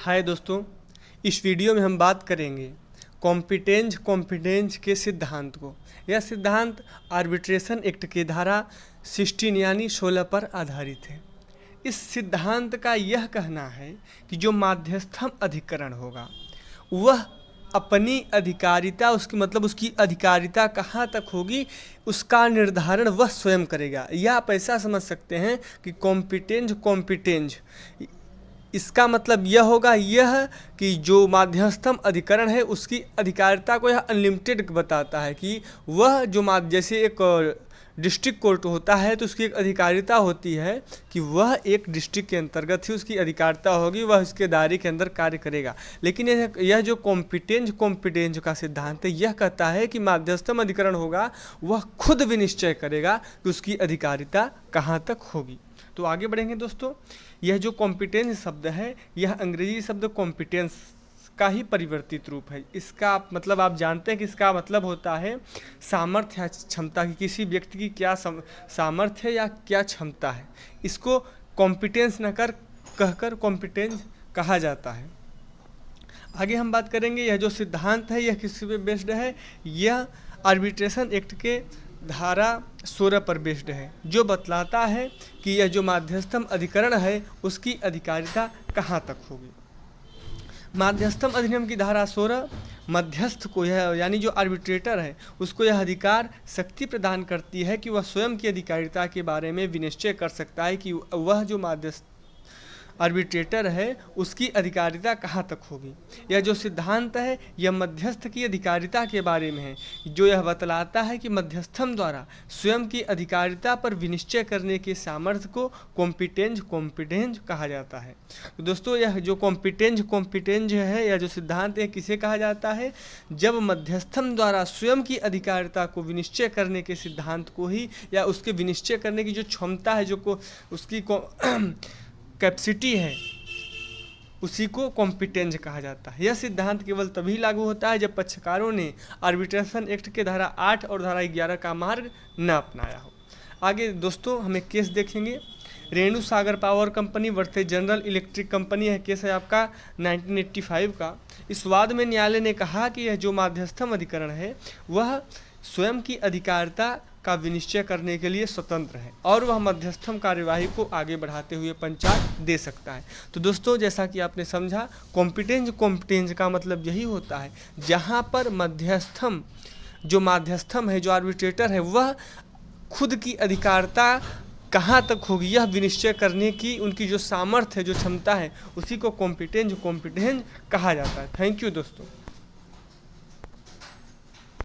हाय दोस्तों, इस वीडियो में हम बात करेंगे कॉम्पिटेंज के सिद्धांत को। यह सिद्धांत आर्बिट्रेशन एक्ट की धारा 16 यानी 16 पर आधारित है। इस सिद्धांत का यह कहना है कि जो माध्यस्थम अधिकरण होगा वह अपनी अधिकारिता उसकी अधिकारिता कहाँ तक होगी उसका निर्धारण वह स्वयं करेगा। या आप ऐसा समझ सकते हैं कि कॉम्पिटेंज इसका मतलब यह होगा कि जो माध्यस्थम अधिकरण है उसकी अधिकारिता को यह अनलिमिटेड बताता है कि वह जैसे एक डिस्ट्रिक्ट कोर्ट होता है तो उसकी एक अधिकारिता होती है कि वह एक डिस्ट्रिक्ट के अंतर्गत ही उसकी अधिकारिता होगी, वह उसके दायरे के अंदर कार्य करेगा। लेकिन यह जो कॉम्पिटेंज का सिद्धांत है यह कहता है कि माध्यस्थम अधिकरण होगा वह खुद विनिश्चय करेगा कि उसकी अधिकारिता कहाँ तक होगी। तो आगे बढ़ेंगे दोस्तों। यह जो कॉम्पिटेंस शब्द है यह अंग्रेजी शब्द कॉम्पिटेंस का ही परिवर्तित रूप है। इसका मतलब आप जानते हैं कि इसका मतलब होता है सामर्थ्य या क्षमता की, किसी व्यक्ति की क्या सामर्थ्य या क्या क्षमता है, इसको कॉम्पिटेंस न कहकर कॉम्पिटेंस कहा जाता है। आगे हम बात करेंगे यह जो सिद्धांत है यह किस पे बेस्ड है। यह आर्बिट्रेशन एक्ट के धारा 16 पर बेस्ड है, जो बतलाता है कि यह जो माध्यस्थम अधिकरण है उसकी अधिकारिता कहाँ तक होगी। माध्यस्थम अधिनियम की धारा 16 मध्यस्थ को यह यानी जो आर्बिट्रेटर है उसको यह अधिकार शक्ति प्रदान करती है कि वह स्वयं की अधिकारिता के बारे में विनिश्चय कर सकता है कि वह जो माध्यस्थ आर्बिट्रेटर है उसकी अधिकारिता कहाँ तक होगी। यह जो सिद्धांत है यह मध्यस्थ की अधिकारिता के बारे में है, जो यह बतलाता है कि मध्यस्थम द्वारा स्वयं की अधिकारिता पर विनिश्चय करने के सामर्थ्य को कॉम्पिटेंज कहा जाता है। तो दोस्तों यह जो कॉम्पिटेंज है यह जो सिद्धांत है किसे कहा जाता है, जब मध्यस्थम द्वारा स्वयं की अधिकारिता को विनिश्चय करने के सिद्धांत को ही या उसके विनिश्चय करने की जो क्षमता है उसकी कैपेसिटी है उसी को कॉम्पिटेंज कहा जाता है। यह सिद्धांत केवल तभी लागू होता है जब पक्षकारों ने आर्बिट्रेशन एक्ट के धारा 8 और धारा 11 का मार्ग न अपनाया हो। आगे दोस्तों हम एक केस देखेंगे, Renusagar power company versus general electric company है। केस है आपका 1985 का। इस वाद में न्यायालय ने कहा कि यह जो माध्यस्थम अधिकरण है वह स्वयं की अधिकारिता का विनिश्चय करने के लिए स्वतंत्र है और वह मध्यस्थम कार्यवाही को आगे बढ़ाते हुए पंचायत दे सकता है। तो दोस्तों जैसा कि आपने समझा कॉम्पिटेंज का मतलब यही होता है जहां पर जो माध्यस्थम है जो आर्बिट्रेटर है वह खुद की अधिकारिता कहाँ तक होगी यह विनिश्चय करने की उनकी जो सामर्थ्य है जो क्षमता है उसी को कॉम्पिटेंज कहा जाता है। थैंक यू दोस्तों।